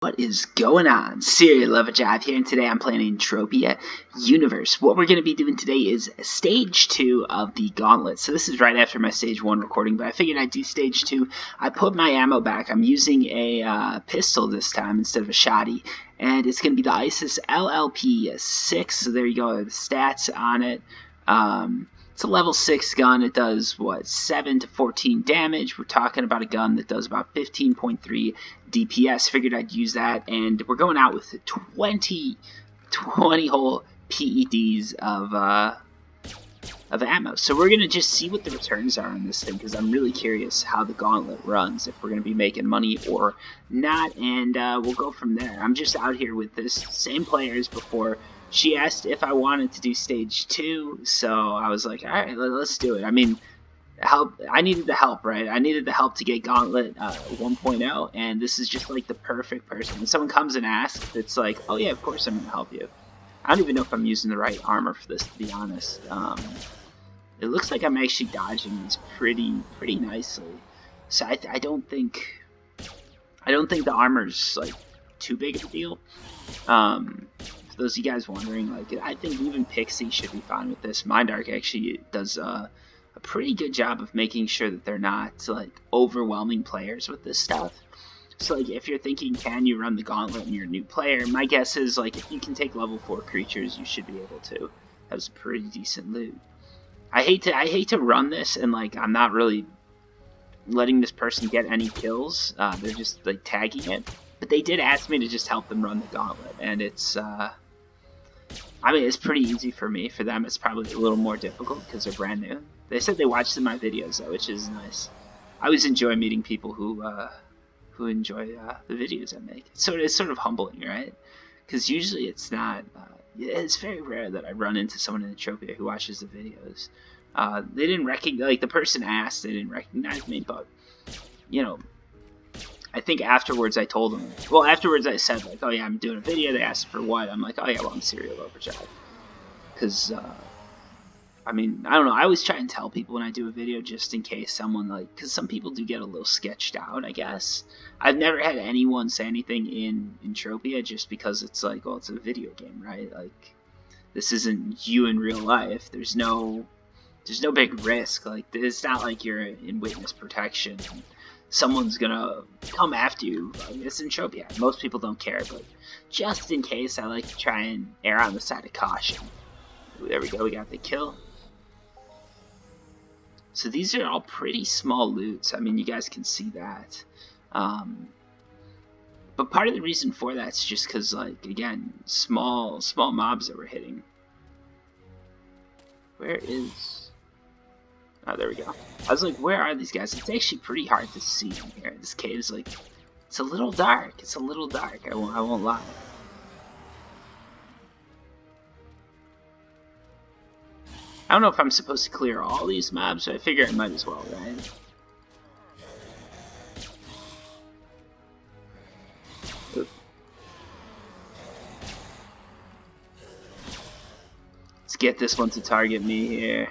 What is going on? Serial Lover Jive here, and today I'm playing Entropia Universe. What we're going to be doing today is Stage 2 of the Gauntlet. So this is right after my Stage 1 recording, but I figured I'd do Stage 2. I put my ammo back. I'm using a pistol this time instead of a shotty, and it's going to be the ISIS LLP-6. So there you go, the stats on it. It's a level 6 gun. It does, 7 to 14 damage. We're talking about a gun that does about 15.3 DPS. Figured I'd use that. And we're going out with 20 whole PEDs of ammo. So we're going to just see what the returns are on this thing, because I'm really curious how the Gauntlet runs, if we're going to be making money or not. And we'll go from there. I'm just out here with this same player as before. She asked if I wanted to do Stage 2, so I was like, alright, let's do it. I mean, help. I needed the help, right? I needed the help to get Gauntlet 1.0, and this is just like the perfect person. When someone comes and asks, it's like, oh yeah, of course I'm going to help you. I don't even know if I'm using the right armor for this, to be honest. It looks like I'm actually dodging these pretty nicely. So I don't think the armor's like too big of a deal. For those of you guys wondering, like, I think even Pixie should be fine with this. Mindark actually does a pretty good job of making sure that they're not like overwhelming players with this stuff. So like, if you're thinking, can you run the Gauntlet and you're a new player, my guess is like, if you can take level 4 creatures, you should be able to. That was a pretty decent loot. I hate to run this and like, I'm not really letting this person get any kills. They're just like tagging it. But they did ask me to just help them run the Gauntlet, and it's I mean, it's pretty easy for me. For them, it's probably a little more difficult because they're brand new. They said they watched my videos though, which is nice. I always enjoy meeting people who enjoy the videos I make. So it's sort of humbling, right? Because usually it's not. It's very rare that I run into someone in Entropia who watches the videos. They didn't recognize, like, the person asked, they didn't recognize me, but you know, I think afterwards I told them. Well, afterwards I said like, oh yeah, I'm doing a video. They asked for what? I'm like, oh yeah, well, I'm Serial Lover Jive. Because I mean, I don't know. I always try and tell people when I do a video, just in case someone, like, because some people do get a little sketched out, I guess. I've never had anyone say anything in Entropia just because it's like, well, it's a video game, right? Like, this isn't you in real life. There's no big risk. Like, it's not like you're in witness protection. Someone's gonna come after you. It's Entropia. Most people don't care, but just in case, I like to try and err on the side of caution. There we go. We got the kill. So these are all pretty small loots. I mean, you guys can see that. But part of the reason for that is just because, like, again, small mobs that we're hitting. Where is... Oh, there we go. I was like, where are these guys? It's actually pretty hard to see in here. This cave is like... It's a little dark. It's a little dark. I won't lie. I don't know if I'm supposed to clear all these mobs, but I figure I might as well, right? Oop. Let's get this one to target me here.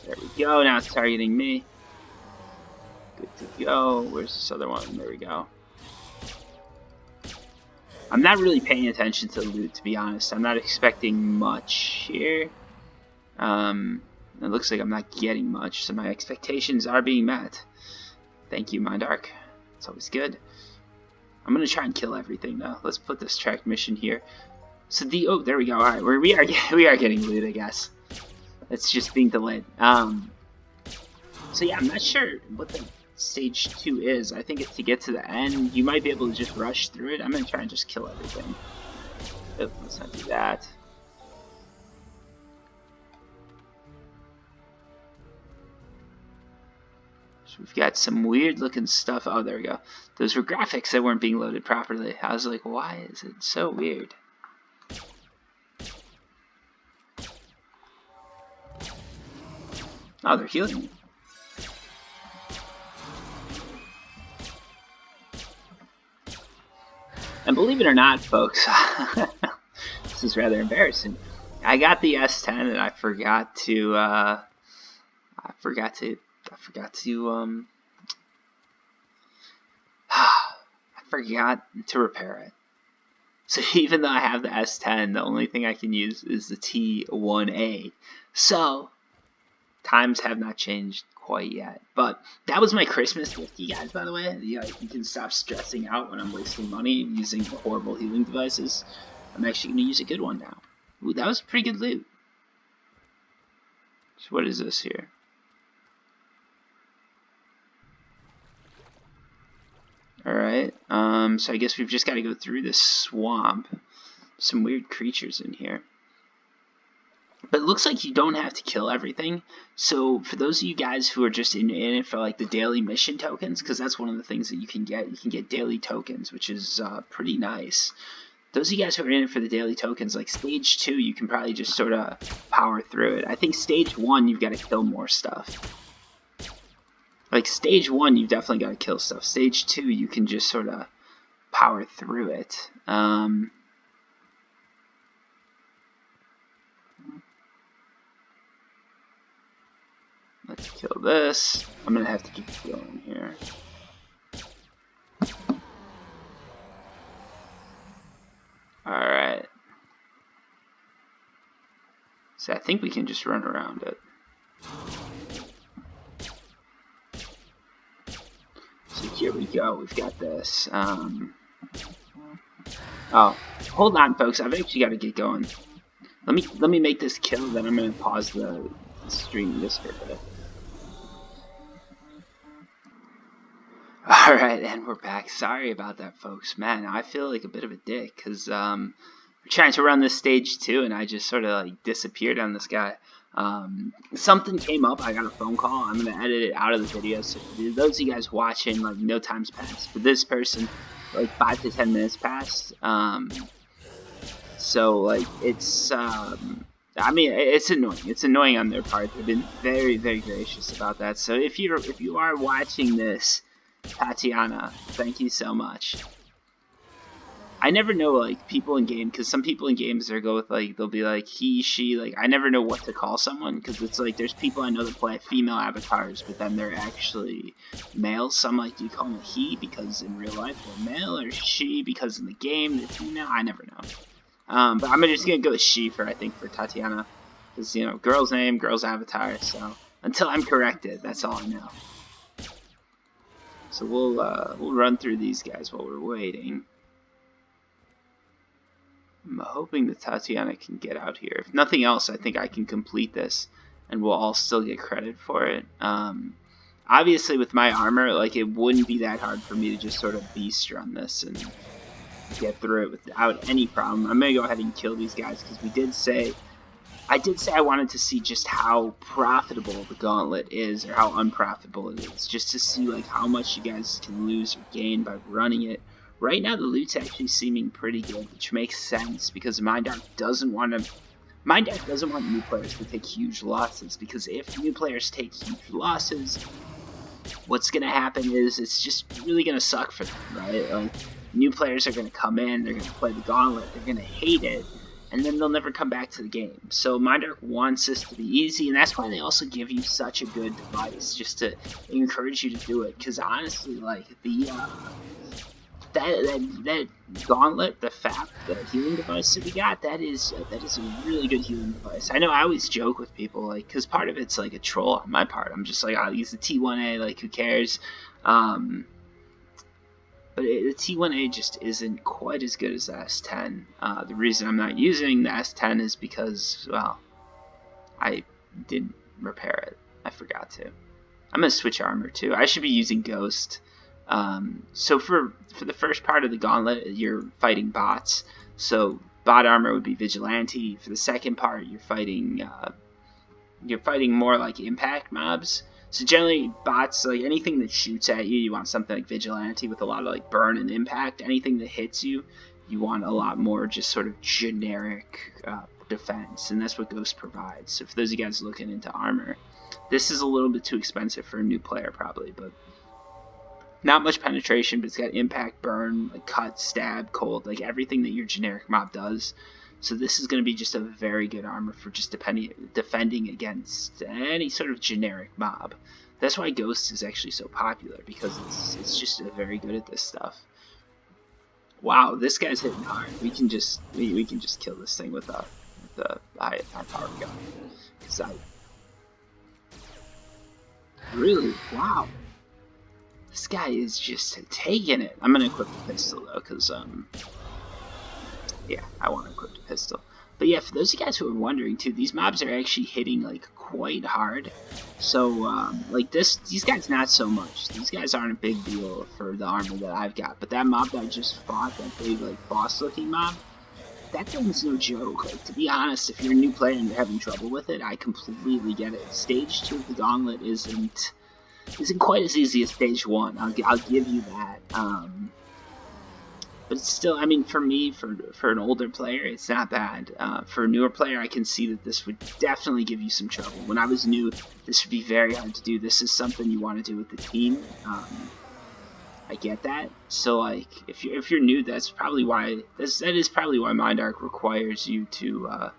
There we go, now it's targeting me. Good to go. Where's this other one? There we go. I'm not really paying attention to the loot, to be honest. I'm not expecting much here. It looks like I'm not getting much, so my expectations are being met. Thank you, Mindark. It's always good. I'm gonna try and kill everything though. Let's put this track mission here. So oh, there we go. All right, we are getting loot, I guess. It's just being delayed. So yeah, I'm not sure what the Stage 2 is. I think it's to get to the end. You might be able to just rush through it. I'm gonna try and just kill everything. Oop, let's not do that. So we've got some weird looking stuff. Oh, there we go. Those were graphics that weren't being loaded properly. I was like, why is it so weird? Oh, they're healing me. And believe it or not, folks, this is rather embarrassing. I got the S10 and I forgot to forgot to repair it. So even though I have the S10, the only thing I can use is the T1A. So times have not changed quite yet. But that was my Christmas gift, you guys, by the way. You can stop stressing out when I'm wasting money using horrible healing devices. I'm actually going to use a good one now. Ooh, that was pretty good loot. So what is this here? Alright, so I guess we've just got to go through this swamp. Some weird creatures in here. But it looks like you don't have to kill everything. So for those of you guys who are just in it for like the daily mission tokens, because that's one of the things that you can get daily tokens, which is pretty nice. Those of you guys who are in it for the daily tokens, like stage 2, you can probably just sort of power through it. I think stage 1, you've got to kill more stuff. Like stage 1, you've definitely got to kill stuff. Stage 2, you can just sort of power through it. Let's kill this. I'm gonna have to keep going here. Alright. So I think we can just run around it. So here we go. We've got this. Oh, hold on, folks. I've actually got to get going. Let me make this kill. Then I'm gonna pause the stream just for a bit. Alright, and we're back. Sorry about that, folks. Man, I feel like a bit of a dick, because we're trying to run this stage 2, and I just sort of like disappeared on this guy. Something came up, I got a phone call, I'm going to edit it out of the video, so for those of you guys watching, like, no time's passed. For this person, like, 5 to 10 minutes passed. So, like, it's, I mean, it's annoying. It's annoying on their part. They've been very, very gracious about that. So if you are watching this, Tatiana, thank you so much. I never know, like, people in game, because some people in games they'll be like he, she, like, I never know what to call someone, because it's like there's people I know that play female avatars, but then they're actually males. So I'm like, do you call them a he because in real life they're male, or she because in the game they're female? I never know. But I'm just gonna go with she for Tatiana, because you know, girl's name, girl's avatar. So until I'm corrected, that's all I know. So we'll run through these guys while we're waiting. I'm hoping that Tatiana can get out here. If nothing else, I think I can complete this, and we'll all still get credit for it. Obviously, with my armor, like, it wouldn't be that hard for me to just sort of beast run this and get through it without any problem. I'm gonna go ahead and kill these guys, because I did say I wanted to see just how profitable the Gauntlet is, or how unprofitable it is, just to see like how much you guys can lose or gain by running it. Right now the loot's actually seeming pretty good, which makes sense, because Mindark doesn't want new players to take huge losses, because if new players take huge losses, what's going to happen is it's just really going to suck for them, right? Like, new players are going to come in, they're going to play the Gauntlet, they're going to hate it, and then they'll never come back to the game. So Mindark wants this to be easy, and that's why they also give you such a good device, just to encourage you to do it. Because honestly, like, that Gauntlet, the healing device that we got, that is a really good healing device. I know I always joke with people, like, because part of it's like a troll on my part. I'm just like, I'll use the T1A, like, who cares? But the T1A just isn't quite as good as the S10. The reason I'm not using the S10 is because, well, I didn't repair it. I forgot to. I'm going to switch armor too. I should be using Ghost. So for the first part of the Gauntlet, you're fighting bots. So bot armor would be Vigilante. For the second part, you're fighting more like impact mobs. So generally, bots, like anything that shoots at you, you want something like Vigilante with a lot of like burn and impact. Anything that hits you, you want a lot more just sort of generic defense, and that's what Ghost provides. So for those of you guys looking into armor, this is a little bit too expensive for a new player probably, but not much penetration, but it's got impact, burn, like cut, stab, cold, like everything that your generic mob does. So this is going to be just a very good armor for just defending against any sort of generic mob. That's why Ghost is actually so popular, because it's just very good at this stuff. Wow, this guy's hitting hard. We can just kill this thing with the high power gun. Cause really, wow, this guy is just taking it. I'm gonna equip the pistol though, cause yeah, I want to equip the pistol. But yeah, for those of you guys who are wondering too, these mobs are actually hitting like quite hard. So like these guys not so much. These guys aren't a big deal for the armor that I've got. But that mob that I just fought, that big like boss-looking mob, that thing's no joke. Like, to be honest, if you're a new player and you're having trouble with it, I completely get it. Stage 2 of the Gauntlet isn't quite as easy as Stage 1. I'll give you that. But it's still, I mean, for me, for an older player, it's not bad. For a newer player, I can see that this would definitely give you some trouble. When I was new, this would be very hard to do. This is something you want to do with the team. I get that. So, like, if you're new, that's probably why that is probably why Mind Arc requires you to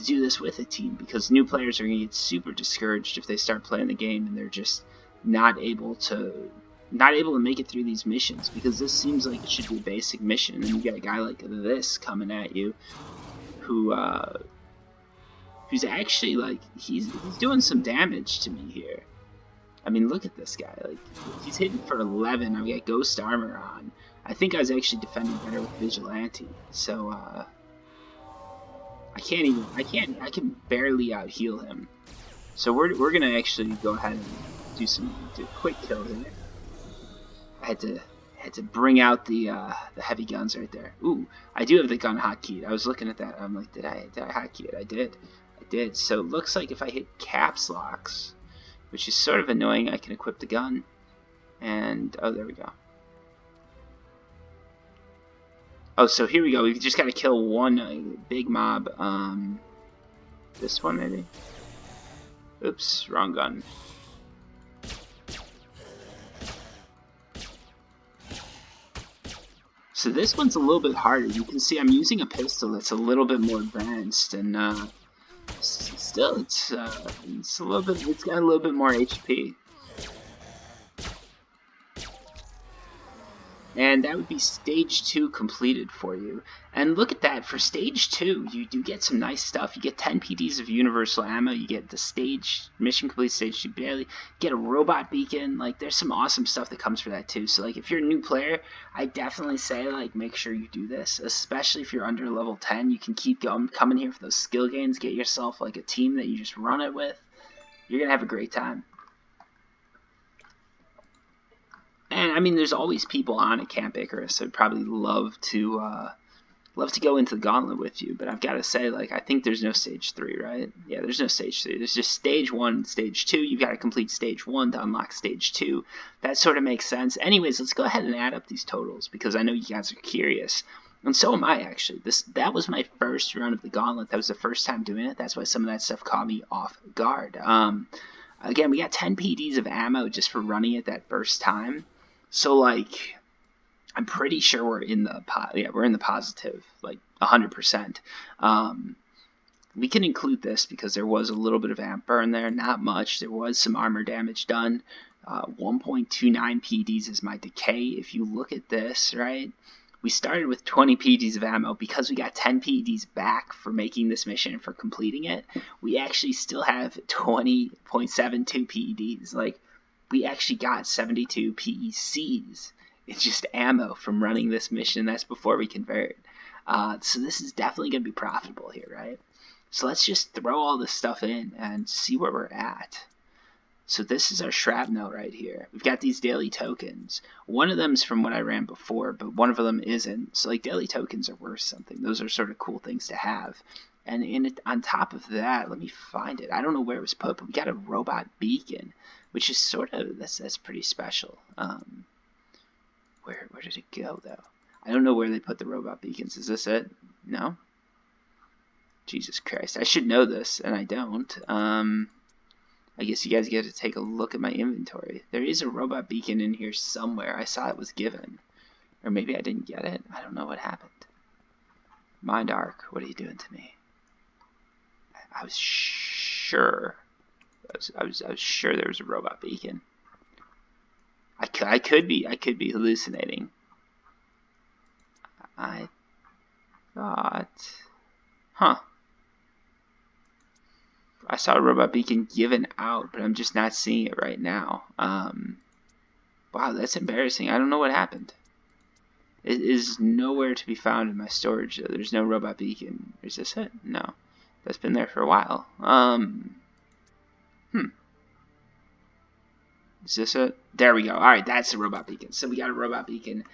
do this with a team, because new players are gonna get super discouraged if they start playing the game and they're just not able to make it through these missions, because this seems like it should be a basic mission, and then you got a guy like this coming at you who's actually like he's doing some damage to me here. I mean, look at this guy, like he's hitting for 11. I've got ghost armor on. I think I was actually defending better with vigilante, so I can barely out heal him. So we're gonna actually go ahead and do a quick kill here. I had to bring out the heavy guns right there. Ooh, I do have the gun hotkeyed. I was looking at that. I'm like, did I hotkey it? I did. So it looks like if I hit caps locks, which is sort of annoying, I can equip the gun. And oh, there we go. Oh, so here we go. We just got to kill one big mob. This one maybe. Oops, wrong gun. So this one's a little bit harder. You can see I'm using a pistol that's a little bit more advanced, and still it's a little bit. It's got a little bit more HP. And that would be Stage 2 completed for you. And look at that, for Stage 2, you do get some nice stuff. You get 10 PDs of universal ammo, you get the stage, mission complete Stage 2 barely, get a robot beacon. Like, there's some awesome stuff that comes for that too. So, like, if you're a new player, I definitely say, like, make sure you do this. Especially if you're under level 10, you can keep coming here for those skill gains, get yourself, like, a team that you just run it with. You're going to have a great time. And I mean, there's always people on at Camp Icarus that'd probably love to go into the Gauntlet with you. But I've got to say, like, I think there's no Stage 3, right? Yeah, there's no Stage 3. There's just Stage 1 and Stage 2. You've got to complete Stage 1 to unlock Stage 2. That sort of makes sense. Anyways, let's go ahead and add up these totals, because I know you guys are curious. And so am I, actually. That was my first run of the Gauntlet. That was the first time doing it. That's why some of that stuff caught me off guard. Again, we got 10 PDs of ammo just for running it that first time. So, like, I'm pretty sure we're in the positive, like 100%. We can include this because there was a little bit of amp burn there, not much. There was some armor damage done. 1.29 PDs is my decay. If you look at this, right, we started with 20 PDs of ammo. Because we got 10 PDs back for making this mission and for completing it, we actually still have 20.72 PEDs. Like, we actually got 72 PECs. It's just ammo from running this mission. That's before we convert. So this is definitely going to be profitable here, right? So let's just throw all this stuff in and see where we're at. So this is our shrapnel right here. We've got these daily tokens. One of them's from what I ran before, but one of them isn't. So, like, daily tokens are worth something. Those are sort of cool things to have. And on top of that, let me find it. I don't know where it was put, but we got a robot beacon, which is sort of, that's pretty special. Where did it go, though? I don't know where they put the robot beacons. Is this it? No? Jesus Christ. I should know this, and I don't. I guess you guys get to take a look at my inventory. There is a robot beacon in here somewhere. I saw it was given. Or maybe I didn't get it. I don't know what happened. Mind Arc, what are you doing to me? I was sure. I was sure there was a robot beacon. I could be hallucinating. Huh. I saw a robot beacon given out, but I'm just not seeing it right now. Wow, that's embarrassing. I don't know what happened. It is nowhere to be found in my storage. There's no robot beacon. Is this it? No. That's been there for a while. Is this it? There we go. Alright, that's the robot beacon. So we got a robot beacon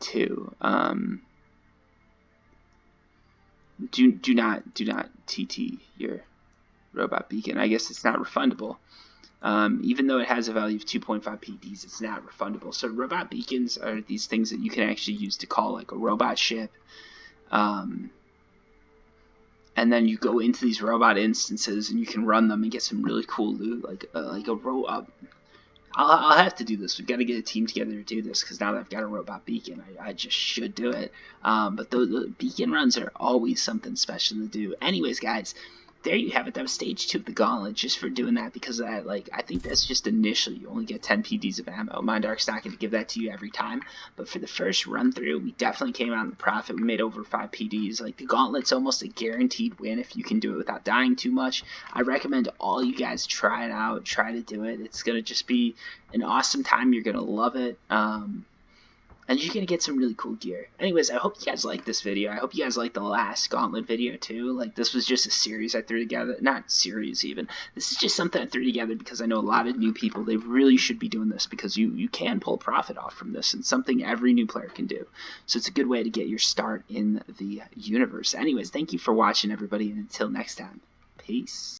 too. Do not TT your robot beacon. I guess it's not refundable. Even though it has a value of 2.5 PDs, it's not refundable. So robot beacons are these things that you can actually use to call like a robot ship. And then you go into these robot instances and you can run them and get some really cool loot, like a robot. I'll have to do this. We've got to get a team together to do this because now that I've got a robot beacon, I just should do it. But the beacon runs are always something special to do. Anyways, guys, there you have it. That was stage 2 of the Gauntlet, just for doing that because I think that's just initially you only get 10 PDs of ammo. Mindark's not going to give that to you every time, but for the first run through, we definitely came out in the profit. We made over 5 PDs. Like the Gauntlet's almost a guaranteed win if you can do it without dying too much. I recommend all you guys try it out, try to do it. It's going to just be an awesome time. You're going to love it. And you're going to get some really cool gear. Anyways, I hope you guys liked this video. I hope you guys liked the last Gauntlet video too. Like, this was just a series I threw together. Not series even. This is just something I threw together because I know a lot of new people. They really should be doing this because you can pull profit off from this. And something every new player can do. So it's a good way to get your start in the universe. Anyways, thank you for watching, everybody. And until next time, peace.